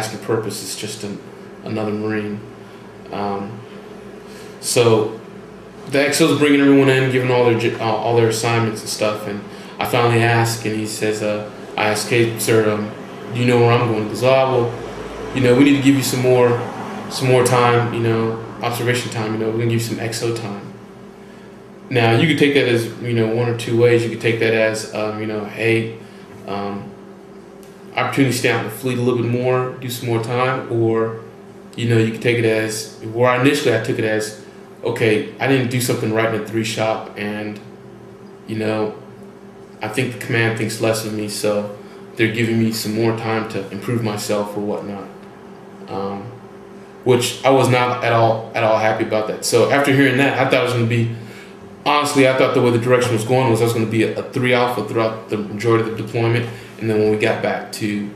task and purpose is just another Marine. So the XO's bringing everyone in, giving all their assignments and stuff, and I finally ask, and he says, I asked, hey, sir, do you know where I'm going? He goes, oh, well, we need to give you some more time, observation time, we're gonna give you some XO time. Now, you could take that as, one or two ways. You could take that as, hey, opportunity to stay out in the fleet a little bit more, do some more time, or, you could take it as, where initially I took it as, okay, I didn't do something right in the 3 shop, and, I think the command thinks less of me, so they're giving me some more time to improve myself or whatnot. Which I was not at all happy about that. So after hearing that, I thought it was going to be, honestly, I thought the way the direction was going was I was going to be a 3 alpha throughout the majority of the deployment, and then when we got back to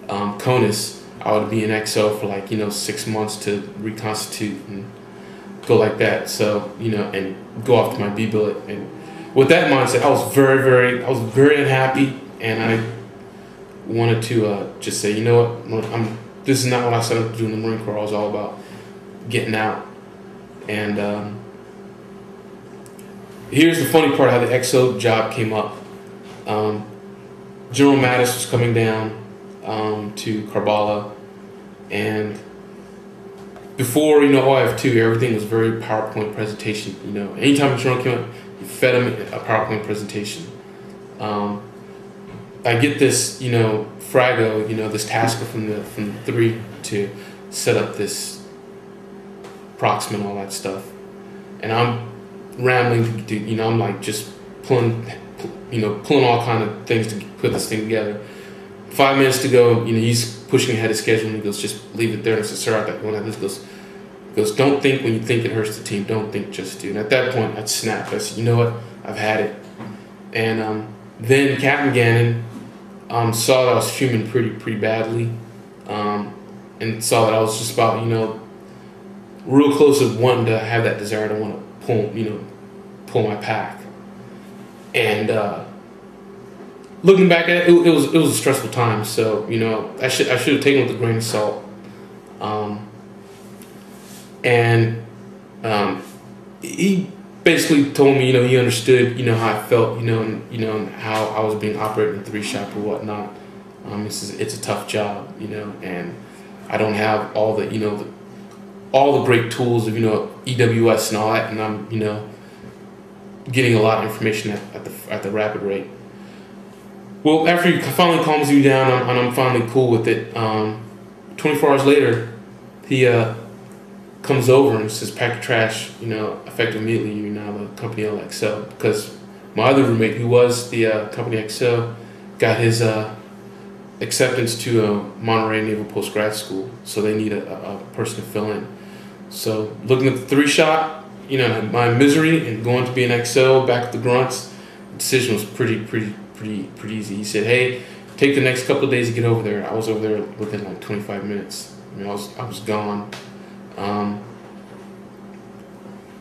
CONUS, I would be in XO for like 6 months to reconstitute and go like that. So and go off to my B billet. And with that mindset, I was very unhappy, and I wanted to just say, this is not what I set up to do in the Marine Corps. I was all about getting out. And here's the funny part, how the XO job came up. General Mattis was coming down to Karbala, and before OIF2, everything was very PowerPoint presentation. Anytime a general came up, you fed him a PowerPoint presentation. I get this, Frago, this tasker from the 3 to set up this proxim and all that stuff, and I'm rambling to I'm like just pulling all kind of things to put this thing together. 5 minutes to go, he's pushing ahead of schedule, and he goes, just leave it there. And I said, sir, I thought you want to have this. He goes, don't think when you think it hurts the team. Don't think, just do. And at that point, I'd snapped. I said, you know what? I've had it. And then Captain Gannon saw that I was fuming pretty badly, and saw that I was just about, real close to wanting to have that desire to want to pull my pack. And looking back at it, it was a stressful time. So I should have taken it with a grain of salt. And he basically told me, he understood, how I felt, and how I was being operated in 3 shop or whatnot. It's a tough job, and I don't have all the, all the great tools of, EWS and all that, and I'm, getting a lot of information at the rapid rate. Well, after he finally calms you down, and I'm finally cool with it, 24 hours later, he comes over and says, pack your trash, effective immediately, you're now the company LXO. Because my other roommate, who was the company XO, got his acceptance to Monterey Naval Postgrad School, so they need a person to fill in. So looking at the 3 shot, my misery and going to be an XO back at the grunts, the decision was pretty easy. He said, hey, take the next couple of days to get over there. I was over there within like 25 minutes. I was gone. And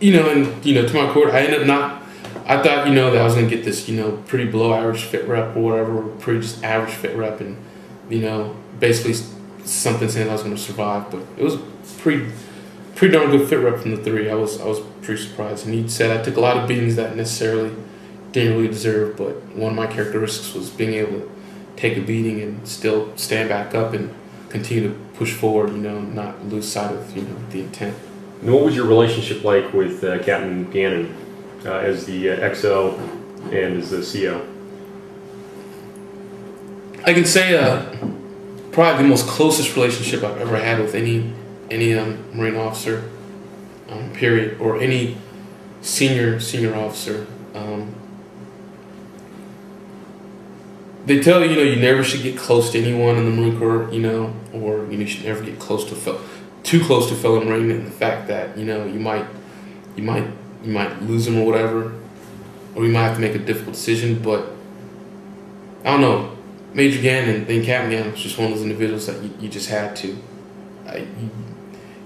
to my court, I ended up I thought, that I was gonna get this, pretty below average fit rep or whatever, pretty just average fit rep, and, basically something saying I was gonna survive. But it was pretty darn good fit rep from the 3. I was pretty surprised. And he said I took a lot of beatings that necessarily didn't really deserve, but one of my characteristics was being able to take a beating and still stand back up and continue to push forward, not lose sight of, the intent. And what was your relationship like with Captain Gannon as the XO and as the CO? I can say probably the most closest relationship I've ever had with any Marine officer, period, or any senior officer. They tell you, you never should get close to anyone in the Marine Corps, or you should never get too close to a fellow Marine, and the fact that you might lose them or whatever, or you might have to make a difficult decision. But I don't know, Major Gannon and then Captain Gannon was just one of those individuals that you just had to.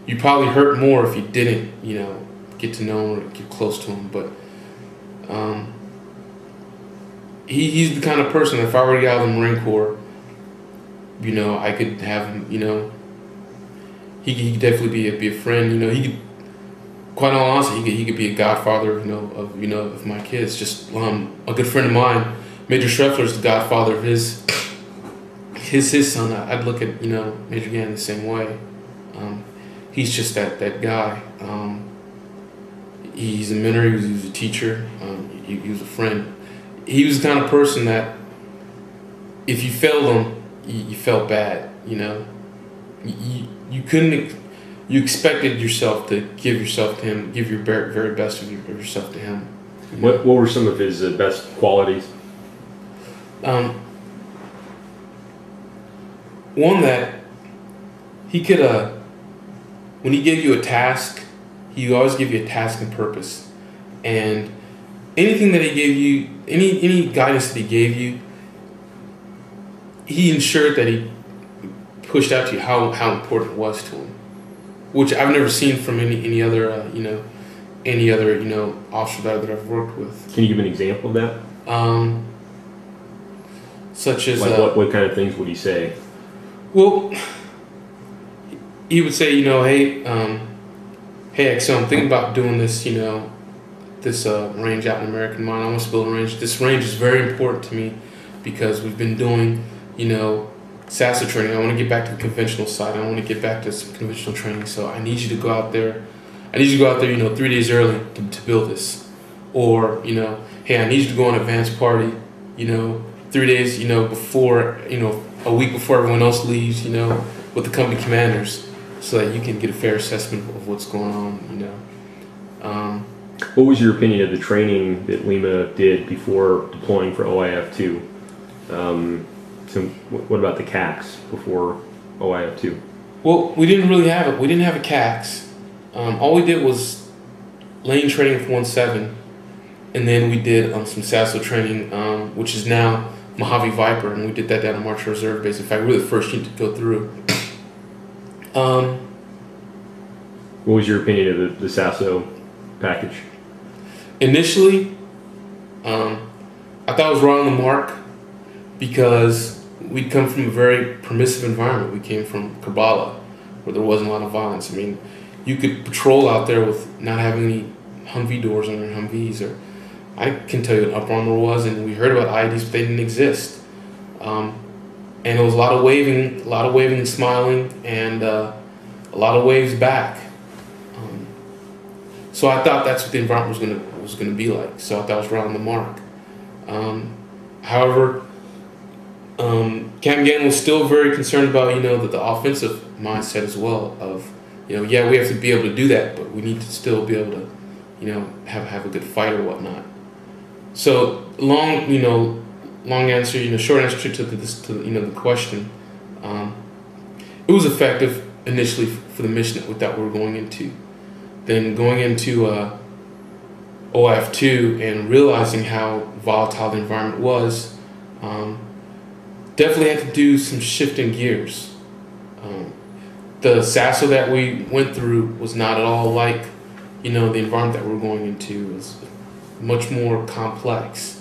You probably hurt more if you didn't, get to know him or get close to him. But he's the kind of person, if I were to get out of the Marine Corps, I could have him, he could definitely be a friend. You know, he could, quite honestly, he could be a godfather, of my kids. Just a good friend of mine, Major Schreffler, is the godfather of his son. I'd look at Major Gannon the same way. He's just that guy. He's a mentor. He was a teacher. He was a friend. He was the kind of person that if you failed him, you felt bad. You know, you couldn't. You expected yourself to give yourself to him, give your very best of yourself to him. What were some of his best qualities? One that he could, when he gave you a task, he would always give you a task and purpose. And anything that he gave you, any guidance that he gave you, he ensured that he pushed out to you how important it was to him, which I've never seen from any other officer that I've worked with. Can you give an example of that? Such as like what kind of things would he say? Well, he would say, hey, so I'm thinking about doing this, this range out in American Mine. I want to build a range. This range is very important to me because we've been doing, SASA training. I want to get back to the conventional side. I want to get back to some conventional training. So I need you to go out there. 3 days early to build this. Or, hey, I need you to go on an advanced party, 3 days, before, a week before everyone else leaves, with the company commanders, so that you can get a fair assessment of what's going on, What was your opinion of the training that Lima did before deploying for OIF-2? So what about the CACs before OIF-2? Well, we didn't really have it. We didn't have a CACs. All we did was lane training with 1-7, and then we did some SASO training, which is now Mojave Viper, and we did that down at March Reserve Base. In fact, we were the first unit to go through. What was your opinion of the SASO package? Initially, I thought I was wrong on the mark because we'd come from a very permissive environment. We came from Kabbalah, where there wasn't a lot of violence. I mean, you could patrol out there with not having any Humvee doors on your Humvees, or I can tell you what Upper Armor was, and we heard about IEDs, but they didn't exist. And it was a lot of waving and smiling, and a lot of waves back. So I thought that's what the environment was gonna be like. So I thought I was right on the mark. However, Captain Gannon was still very concerned about the offensive mindset as well. Of we have to be able to do that, but we need to still be able to have a good fight or whatnot. So long answer, short answer to the question. It was effective initially for the mission that we were going into. Then going into OIF-2 and realizing how volatile the environment was, definitely had to do some shifting gears. The SASO that we went through was not at all like the environment that we're going into. It was much more complex.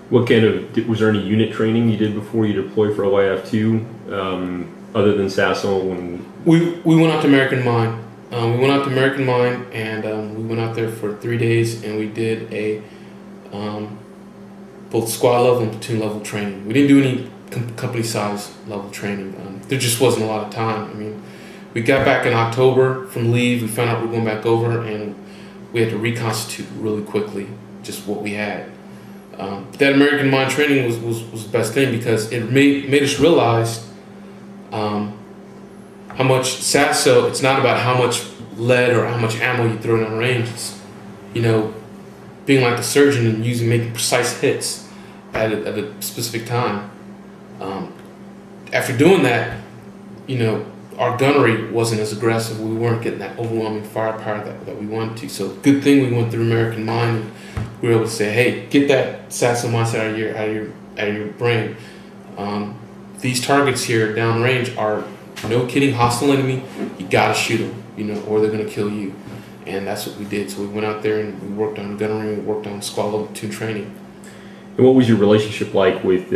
What kind of, was there any unit training you did before you deployed for OIF-2, other than SASO? We went out to American Mine. We went out to American Mine, and we went out there for 3 days, and we did a both squad level and platoon level training. We didn't do any company size level training. There just wasn't a lot of time. I mean, we got back in October from leave. We found out we were going back over, and we had to reconstitute really quickly just what we had. That American Mine training was the best thing because it made us realize how much SASO, it's not about how much lead or how much ammo you throw down range. It's, being like the surgeon and making precise hits at a specific time. After doing that, our gunnery wasn't as aggressive. We weren't getting that overwhelming firepower that we wanted to. So good thing we went through American Mine and we were able to say, hey, get that SASO mindset out of your brain. These targets here downrange are, no kidding, hostile enemy. You gotta shoot them, or they're gonna kill you. And that's what we did. So we went out there and we worked on gunnery, we worked on squad level 2 training. And what was your relationship like with